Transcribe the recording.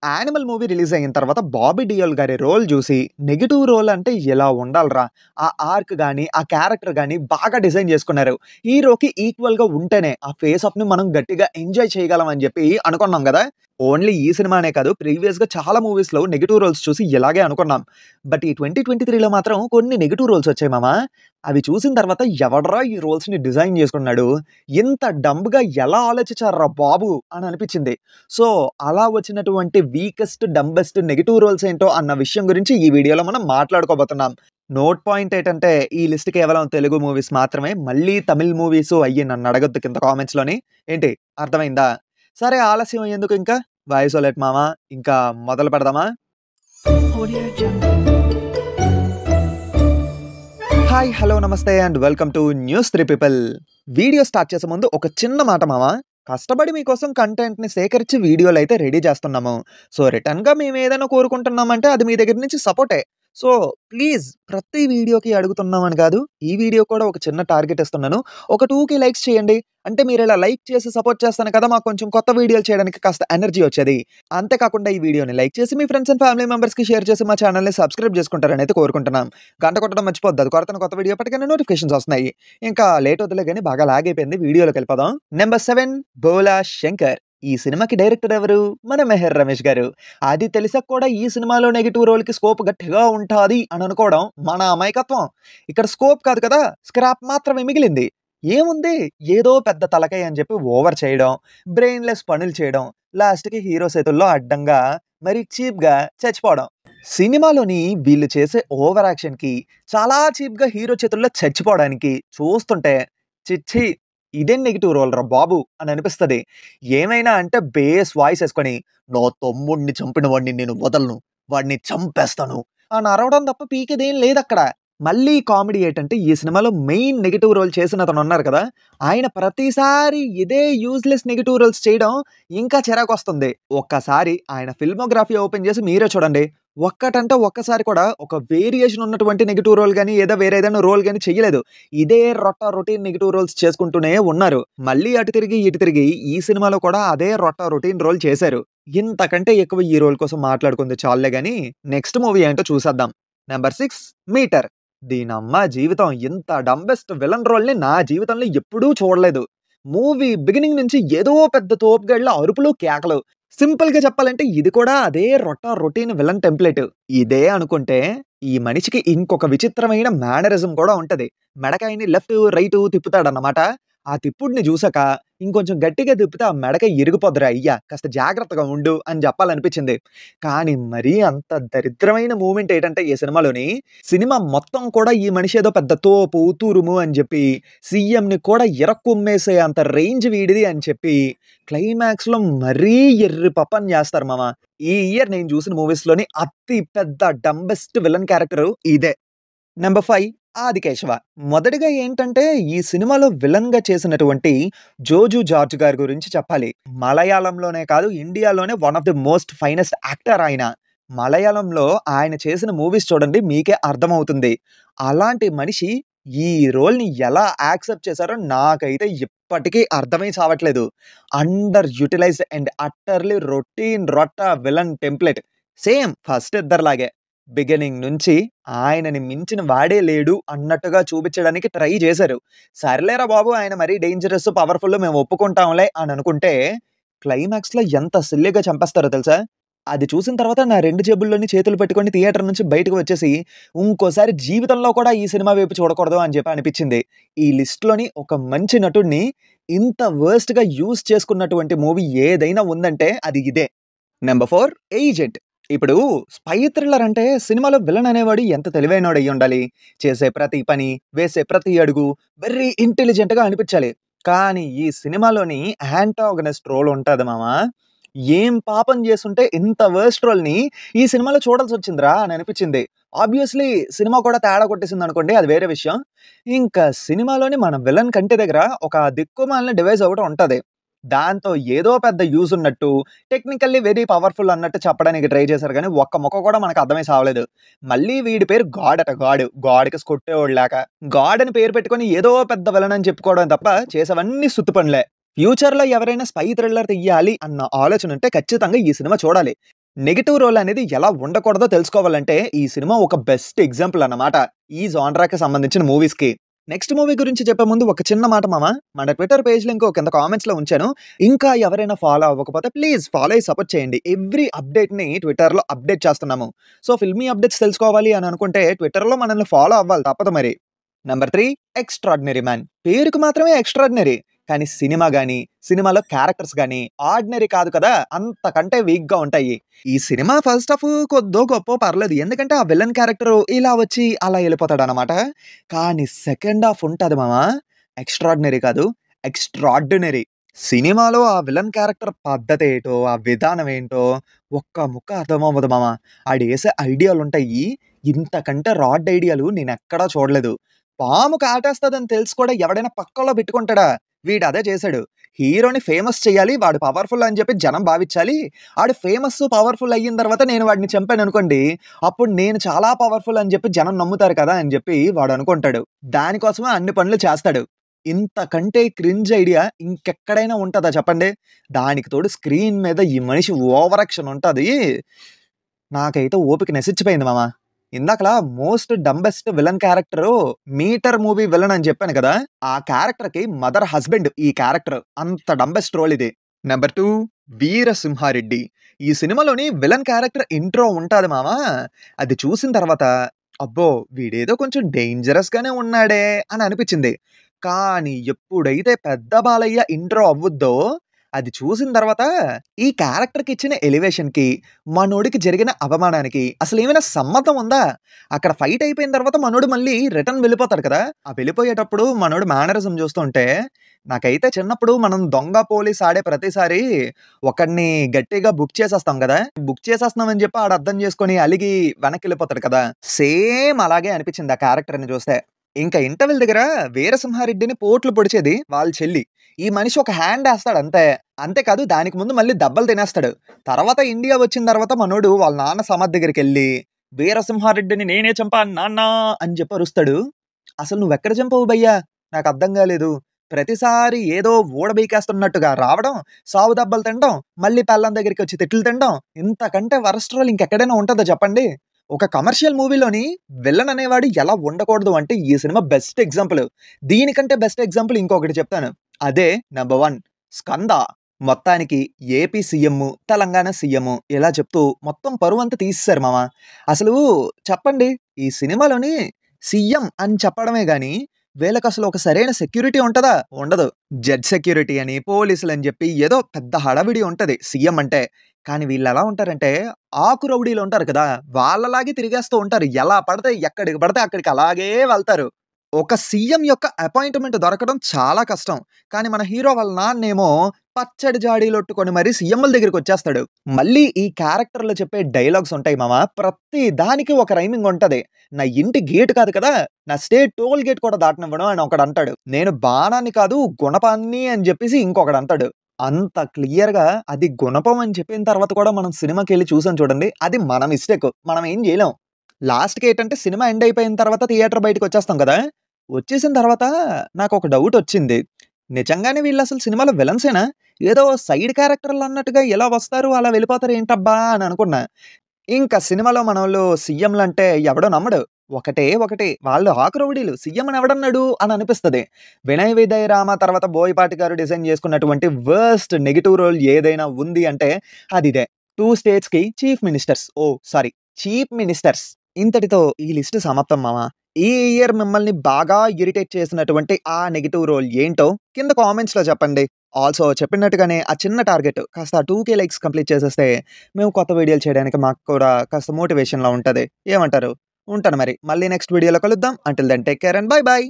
'Animal' movie release అయిన తర్వాత 'బాబీ డియోల్' గారి రోల్ జూసి, నెగెటివ్ రోల్ అంటే ఇలా ఉండాలిరా! ఆ ఆర్క్ గాని, ఆ క్యారెక్టర్ గాని బాగా డిజైన్ చేసుకున్నారు. హీరోకి ఈక్వల్‌గా ఉంటేనే ఆ ఫేస్ ఆఫ్‌ని మనం గట్టిగా ఎంజాయ్ చేయగలం అని జెప్పి అనుకున్నాం గదా! ఓన్లీ ఈ సినిమానే కాదు, ప్రీవియస్‌గా చాలా మూవీస్‌లో నెగెటివ్ రోల్స్ చూసి ఇలాగే అనుకున్నాం. బట్ ఈ 2023లో మాత్రం కొన్ని నెగెటివ్ రోల్స్ వచ్చాయి మామ. అవి చూసిన తర్వాత ఎవడ్రా ఈ రోల్స్‌ని డిజైన్ చేసుకున్నాడు? ఇంత డంబ్‌గా ఎలా ఆలోచించార్రా బాబు! అని అనిపించింది. సో, అలా వచ్చినటువంటి వీకెస్ట్, డంబెస్ట్ నెగెటివ్ రోల్స్ ఏంటో అన్న విషయం గురించి ఈ వీడియోలో మనం మాట్లాడుకోబోతున్నాం. నోట్ పాయింట్ ఏంటంటే ఈ లిస్ట్ కేవలం తెలుగు మూవీస్ మాత్రమే. మళ్ళీ తమిళ్ మూవీసు అయ్యి నన్నడగొద్దు కింద కామెంట్స్‌లోని. ఏంటి అర్థమైందా? సరే ఆలస్యం ఎందుకు ఇంకా? వాయిస్ ఓలెట్ మామ. ఇంకా మొదలు పెడదామా? Audio Jungle. హాయ్, హలో, నమస్తే and welcome to news 3 people. Video start చేసే ముందు ఒక చిన్న మాట మామ. కష్టపడి మీకోసం కంటెంట్‌ని సేకరించి వీడియోలైతే రెడీ చేస్తున్నాము. సో, రిటర్న్‌గా మేమేదైనా కోరుకుంటున్నామంటే అది మీ దగ్గర నుంచి సపోర్టే. సో, ప్లీజ్ ప్రతి వీడియోకి అడుగుతున్నామని కాదు. ఈ వీడియో కూడా ఒక చిన్న టార్గెట్ ఇస్తున్నాను. ఒక 2,000 లైక్స్ చేయండి. అంటే మీరిలా లైక్ చేసి సపోర్ట్ చేస్తేనే కదా మాకు కొంచెం కొత్త వీడియోలు చేయడానికి కాస్త ఎనర్జీ వచ్చేది. అంతేకాకుండా ఈ వీడియోని లైక్ చేసి మీ ఫ్రెండ్స్ అండ్ ఫ్యామిలీ మెంబర్స్‌కి షేర్ చేసి మా ఛానెల్‌ని సబ్స్క్రైబ్ చేసుకుంటారని అయితే కోరుకుంటున్నాం. గంట కొట్టడం మర్చిపోద్దు. అది కొడితేనే కొత్త వీడియో పట్టుగానే నోటిఫికేషన్స్ వస్తున్నాయి. ఇంకా లేట్ వద్దులే గాని బాగా లాగ్ అయిపోయింది. వీడియోలోకి వెళ్ళిపోదాం. నెంబర్ 7 బోలా శంకర్. ఈ సినిమాకి డైరెక్టర్ ఎవరు? మన మెహర్ రమేష్ గారు. అది తెలిసాక కూడా ఈ సినిమాలో నెగెటివ్ రోల్‌కి స్కోప్ గట్టిగా ఉంటాది అని అనుకోవడం మన అమాయకత్వం. ఇక్కడ స్కోప్ కాదు కదా, స్క్రాప్ మాత్రమే మిగిలింది. ఏముంది? ఏదో పెద్ద తలకాయ అని చెప్పి ఓవర్ చేయడం, బ్రెయిన్‌లెస్ పనులు చేయడం, లాస్ట్‌కి హీరో చేతుల్లో అడ్డంగా మరి చీప్‌గా చచ్చిపోవడం. సినిమాలోని వీళ్ళు చేసే ఓవర్ యాక్షన్‌కి చాలా చీప్‌గా హీరో చేతుల్లో చచ్చిపోవడానికి చూస్తుంటే ఛీ! ఇదేం నెగెటివ్ రోల్ రా బాబు! అని అనిపిస్తది. ఏమైనా అంటే బేస్ వాయిస్ యేసుకొని నా తమ్ముడిని చంపిన వాడిని నేను వదలను. వాడిని చంపేస్తాను అని అరవడం తప్ప పీకేదేం లేదక్కడ. మళ్ళీ కామెడీ ఏంటంటే ఈ సినిమాలో మెయిన్ నెగెటివ్ రోల్ చేసినతను ఉన్నారు కదా! ఆయన ప్రతిసారి ఇదే యూజ్‌లెస్ నెగెటివ్ రోల్స్ చేయడం ఇంకా చిరాకొస్తుంది. ఒక్కసారి ఆయన ఫిల్మోగ్రఫీ ఓపెన్ చేసి మీరే చూడండి. ఒక్కటంటే ఒక్కసారి కూడా ఒక వేరియేషన్ ఉన్నటువంటి నెగెటివ్ రోల్ గాని, వేరే ఏదైనా రోల్ గాని చెయ్యలేదు. ఇదే రొటీన్ నెగెటివ్ రోల్స్ చేసుకుంటూనే ఉన్నారు. మళ్ళీ అటు తిరిగి, ఇటు తిరిగి ఈ సినిమాలో కూడా అదే రొటీన్ రోల్ చేశారు. ఇంతకంటే ఎక్కువ ఈ రోల్ కోసం మాట్లాడుకుంది చాలులే గాని, నెక్స్ట్ మూవీ ఏంటో చూసేద్దాం. Number 6 meter. దీనమ్మ జీవితం, ఇంత డంబెస్ట్ విలన్ రోల్‌ని నా జీవితంలో ఎప్పుడూ చూడలేదు. మూవీ బిగినింగ్ నుంచి ఏదో పెద్ద తోపుగాడిలా అరుపులు, కేకలు. సింపుల్‌గా చెప్పాలంటే ఇది కూడా అదే రొటీన్ విలన్ టెంప్లేట్. ఇదే అనుకుంటే ఈ మనిషికి ఇంకొక విచిత్రమైన మేనరిజం కూడా ఉంటది. మెడకాయని లెఫ్ట్, రైట్ తిప్పుతాడన్నమాట. ఆ తిప్పుడుని చూసాక ఇంకొంచెం గట్టిగా తిప్పితే ఆ మెడకాయ ఇరిగిపోద్దిరా అయ్యా! కాస్త జాగ్రత్తగా ఉండు అని చెప్పాలనిపించింది. కానీ మరీ అంత దరిద్రమైన మూవ్‌మెంట్ ఏంటంటే ఈ సినిమాలోని, సినిమా మొత్తం కూడా ఈ మనిషి ఏదో పెద్ద తోపు, తురుము అని చెప్పి సీఎంని కూడా ఇరక్కుమ్మేసే అంత రేంజ్ వీడిది అని చెప్పి క్లైమాక్స్‌లో మరీ ఎర్రి పప్పని చేస్తారు మామ. ఈ ఇయర్ నేను చూసిన మూవీస్‌లోని అతి పెద్ద డంబెస్ట్ విలన్ క్యారెక్టర్ ఇదే. నంబర్ 5 ఆదికేశవ. మొదటిగా ఏంటంటే ఈ సినిమాలో విలన్‌గా చేసినటువంటి జోజు జార్జ్ గారి గురించి చెప్పాలి. మలయాళంలోనే కాదు, ఇండియాలోనే one of the most finest actor ఆయన. మలయాళంలో ఆయన చేసిన మూవీస్ చూడండి మీకే అర్థమవుతుంది. అలాంటి మనిషి ఈ రోల్‌ని ఎలా యాక్సెప్ట్ చేశారో నాకైతే ఇప్పటికీ అర్థమై చావట్లేదు. Under utilized and utterly villain template. Same first ఇద్దరిలాగే. బిగినింగ్ నుంచి ఆయనని మించిన వాడే లేడు అన్నట్టుగా చూపించడానికి ట్రై చేశారు. సర్లేరా బాబు, ఆయన మరీ డేంజరస్, పవర్‌ఫుల్ మేము ఒప్పుకుంటాంలే అని అనుకుంటే, క్లైమాక్స్‌లో ఎంత సిల్లీగా చంపేస్తారో తెలుసా? అది చూసిన తర్వాత నా 2 జేబుల్లోని చేతులు పెట్టుకొని థియేటర్ నుంచి బయటకు వచ్చేసి, ఇంకోసారి జీవితంలో కూడా ఈ సినిమా వైపు చూడకూడదు అని చెప్పి అనిపించింది. ఈ లిస్ట్‌లోని ఒక మంచి నటుడిని ఇంత వర్స్ట్‌గా యూజ్ చేసుకున్నటువంటి మూవీ ఏదైనా ఉందంటే అది ఇదే. Number 4 agent. ఇప్పుడు స్పై థ్రిల్లర్ అంటే సినిమాలో విలన్ అనేవాడు ఎంత తెలివైనోడు అయ్యుండాలి. చేసే ప్రతి పని, వేసే ప్రతి అడుగు వెరీ ఇంటెలిజెంట్‌గా అనిపించాలి. కానీ ఈ సినిమాలోని యాంటాగనిస్ట్ రోల్ ఉంటది మామ. ఏం పాపం చేసుంటే ఇంత వర్స్ట్ రోల్‌ని ఈ సినిమాలో చూడాల్సొచ్చిందిరా అని అనిపించింది. ఆబ్వియస్‌లీ సినిమా కూడా తేడా కొట్టేసిందనుకోండి, అది వేరే విషయం. ఇంకా సినిమాలోని మన విలన్ కంటి దగ్గర ఒక దిక్కుమాలిన డివైస్ ఒకటి ఉంటది. దాంతో ఏదో పెద్ద యూజ్ ఉన్నట్టు, టెక్నికల్లీ వెరీ పవర్‌ఫుల్ అన్నట్టు చెప్పడానికి ట్రై చేశారు గానీ, ఒక్క ముక్క కూడా మనకు అర్థమై సావలేదు. మళ్ళీ వీడి పేరు గాడ్ అట గాడు. గాడ్‌కి కొట్టేవాడు లేక. గాడ్ అని పేరు పెట్టుకొని ఏదో పెద్ద విలన్ అని చెప్పుకోవడం తప్ప చేసేవన్నీ సుత్తి పనులే. ఫ్యూచర్‌లో ఎవరైనా స్పై థ్రిల్లర్ తీయాలి అన్న ఆలోచన ఉంటే ఖచ్చితంగా ఈ సినిమా చూడాలి. నెగెటివ్ రోల్ అనేది ఎలా ఉండకూడదో తెలుసుకోవాలంటే ఈ సినిమా ఒక బెస్ట్ ఎగ్జాంపుల్ అన్నమాట ఈ జానరాకి సంబంధించిన మూవీస్‌కి. నెక్స్ట్ మూవీ గురించి చెప్పే ముందు ఒక చిన్న మాట మామ, మన ట్విట్టర్ పేజ్ లింక్ కింద కామెంట్స్‌లో ఉంచాను. ఇంకా ఎవరైనా ఫాలో అవ్వకపోతే ప్లీజ్ ఫాలో అయ్యి సపోర్ట్ చేయండి. ఎవ్రీ అప్డేట్‌ని ట్విట్టర్‌లో అప్డేట్ చేస్తున్నాము. సో ఫిల్మీ అప్డేట్స్ తెలుసుకోవాలి అని అనుకుంటే ట్విట్టర్‌లో మనల్ని ఫాలో అవ్వాలి తప్పదు మరి. Number 3 extraordinary man. పేరుకు మాత్రమే ఎక్స్‌ట్రార్డినరీ. కానీ సినిమా గాని, సినిమాలో క్యారెక్టర్స్ గాని ఆర్డినరీ కాదు కదా! అంతకంటే వీక్‌గా ఉంటాయి. ఈ సినిమా ఫస్ట్ హాఫ్ కొద్దో గొప్పో పర్లేదు. ఎందుకంటే ఆ విలన్ క్యారెక్టర్ ఇలా వచ్చి అలా ఎళ్ళిపోతాడనమాట. కానీ సెకండ్ హాఫ్ ఉంటది మామ. ఎక్స్‌ట్రార్డినరీ కాదు, ఎక్స్‌ట్రార్డినరీ. సినిమాలో ఆ విలన్ క్యారెక్టర్ పద్ధతేటో, ఆ విధానం ఏంటో ఒక్క ముక్క అర్థమవ్వదు మామ. ఆడేసే ఐడియాలుంటాయి. ఇంతకంటే రాడ్ ఐడియాలు నేనెక్కడా చూడలేదు. పాము కాటేస్తదని తెలిసి కూడా ఎవడైనా పక్కలో పెట్టుకుంటాడా? వీడదే చేశాడు. హీరోని ఫేమస్ చేయాలి. వాడు పవర్‌ఫుల్ అని చెప్పి జనం భావించాలి. ఆడు ఫేమస్, పవర్‌ఫుల్ అయిన తర్వాత నేను వాడిని చంపాననుకోండి, అప్పుడు నేను చాలా పవర్‌ఫుల్ అని చెప్పి జనం నమ్ముతారు కదా! అని చెప్పి వాడనుకుంటాడు. దానికోసమే అన్ని పనులు చేస్తాడు. ఇంతకంటే క్రింజ్ ఐడియా ఇంకెక్కడైనా ఉంటదా చెప్పండి? దానికి తోడు స్క్రీన్ మీద ఈ మనిషి ఓవర్ యాక్షన్ ఉంటది. నాకైతే ఓపిక నశించిపోయింది మామ. ఇందాకల most dumbest villain character 'meter' movie villain అని చెప్పాను కదా! ఆ క్యారెక్టర్‌కి మదర్ హస్బెండ్ ఈ క్యారెక్టర్. అంత డంబెస్ట్ రోల్ ఇది. నంబర్ 2 వీరసింహారెడ్డి. ఈ సినిమాలోని విలన్ క్యారెక్టర్ ఇంట్రో ఉంటాది మామ. అది చూసిన తర్వాత అబ్బో! వీడేదో కొంచెం డేంజరస్‌గానే ఉన్నాడే అని అనిపించింది. కానీ ఎప్పుడైతే పెద్ద బాలయ్య ఇంట్రో అవ్వుద్దో అది చూసిన తర్వాత ఈ క్యారెక్టర్‌కి ఇచ్చిన ఎలివేషన్‌కి, మనోడికి జరిగిన అవమానానికి అసలేమైనా సంబంధం ఉందా? అక్కడ ఫైట్ అయిపోయిన తర్వాత మనోడు మళ్ళీ రిటర్న్ వెళ్ళిపోతాడు కదా! ఆ వెళ్ళిపోయేటప్పుడు మనోడు మేనరిజం చూస్తుంటే, నాకైతే చిన్నప్పుడు మనం దొంగ, పోలీస్ ఆడే ప్రతిసారి ఒకడిని గట్టిగా బుక్ చేసేస్తాం గదా! బుక్ చేసేస్తున్నామని చెప్పి ఆడు అర్థం చేసుకొని అలిగి వెనక్కెళ్ళిపోతాడు కదా! సేమ్ అలాగే అనిపించింది ఆ క్యారెక్టర్‌ని చూస్తే. ఇంకా ఇంటర్వెల్ దగ్గర వీరసింహారెడ్డిని పోట్లు పొడిచేది వాళ్ళ చెల్లి. ఈ మనిషి ఒక హ్యాండ్ ఏస్తాడు అంతే. అంతేకాదు దానికి ముందు మళ్ళీ దెబ్బలు తినేస్తాడు. తర్వాత ఇండియా వచ్చిన తర్వాత మనోడు వాళ్ళ నాన్న సమాధి దగ్గరికెళ్ళి, "వీరసింహారెడ్డిని నేనే చంపాను నాన్న" అని చెప్పి అరుస్తాడు. అసలు నువ్వెక్కడ చంపావు భయ్యా? నాకర్థం కాలేదు. ప్రతిసారి ఏదో ఊడబీకేస్తున్నట్టుగా రావడం, సావు దెబ్బలు తినడం, మళ్ళీ పెళ్ళాం దగ్గరికొచ్చి తిట్లు తినడం. ఇంతకంటే వరస్ట్ రోల్ ఇంకెక్కడైనా ఉంటదా చెప్పండి? ఒక కమర్షియల్ మూవీలోని విలన్ అనేవాడు ఎలా ఉండకూడదు అంటే ఈ సినిమా బెస్ట్ ఎగ్జాంపుల్. దీనికంటే బెస్ట్ ఎగ్జాంపుల్ ఇంకొకటి చెప్తాను. అదే నంబర్ 1 స్కంద. మొత్తానికి ఏపీ సీఎం, తెలంగాణ సీఎం ఇలా చెప్తూ మొత్తం పరువంతా తీసేసారు మామ. అసలు చెప్పండి ఈ సినిమాలోని సీఎం అని చెప్పడమే గాని వీళ్ళకసలు ఒక సరైన సెక్యూరిటీ ఉంటదా? ఉండదు. జెడ్ సెక్యూరిటీ అని, పోలీసులని జెప్పి ఏదో పెద్ద హడావిడి ఉంటది సీఎం అంటే. కానీ వీళ్ళెలా ఉంటారంటే ఆకు రౌడీలుంటారు కదా! వాళ్ళలాగే తిరిగేస్తూ ఉంటారు. ఎలా పడితే ఎక్కడికి పడితే అక్కడికి అలాగే వెళ్తారు. ఒక సీఎం యొక్క అపాయింట్‌మెంట్ దొరకడం చాలా కష్టం. కానీ మన హీరో వాళ్ళ నాన్నేమో పచ్చడి జాడీలొట్టుకొని మరి సీఎంల దగ్గరికొచ్చేస్తాడు. మళ్ళీ ఈ క్యారెక్టర్‌లో చెప్పే డైలాగ్స్ ఉంటాయి మామ. ప్రతి దానికి ఒక రైమింగ్ ఉంటది. నా ఇంటి గేట్ కాదు కదా! నా స్టేట్ టోల్ గేట్ కూడా దాటనివ్వను అని ఒకడంటాడు. నేను బాణాన్ని కాదు గుణపాన్ని అని జెప్పేసి ఇంకొకడంటాడు. అంత క్లియర్‌గా అది గుణపం అని చెప్పిన తర్వాత కూడా మనం సినిమాకెళ్ళి చూసాం చూడండి. అది మన మిస్టేక్. మనం ఏం జేయలేం. లాస్ట్‌కి ఏంటంటే సినిమా ఎండ్ అయిపోయిన తర్వాత థియేటర్ బయటకొచ్చేస్తాం కదా! వచ్చేసిన తర్వాత నాకొక డౌటొచ్చింది. నిజంగానే వీళ్ళసలు సినిమాలో విలన్సేనా? ఏదో సైడ్ క్యారెక్టర్‌లన్నట్టుగా ఇలా వస్తారు, అలా వెళ్ళిపోతారు ఏంటబ్బా! అని అనుకున్నా. ఇంకా సినిమాలో మనోళ్ళు సీఎంలంటే ఎవడు నమ్మడు. ఒకటే ఒకటి వాళ్ళు ఆకు రౌడీలు. సీఎం అని ఎవడన్నాడు అని అనిపిస్తది. 'వినయ్ విధేయ రామ' తర్వాత బోయపాటి గారు డిజైన్ చేసుకున్నటువంటి వర్స్ట్ నెగెటివ్ రోల్ ఏదైనా ఉంది అంటే అదిదే. 2 స్టేట్స్‌కి chief ministers. Oh! Sorry chief ministers. ఇంతటితో ఈ లిస్ట్ సమాప్తం మామ. ఈ ఇయర్ మిమ్మల్ని బాగా ఇరిటేట్ చేసినటువంటి ఆ నెగెటివ్ రోల్ ఏంటో కింద కామెంట్స్‌లో చెప్పండి. ఆల్సో చెప్పినట్టుగానే ఆ చిన్న టార్గెట్ కాస్త 2,000 లైక్స్ కంప్లీట్ చేసేస్తే మేము కొత్త వీడియోలు చేయడానికి మాకు కూడా కాస్త మోటివేషన్‌లా ఉంటది. ఏమంటారు? ఉంటాను మరి. మళ్ళీ నెక్స్ట్ వీడియోలో కలుద్దాం. Until then take care and bye by.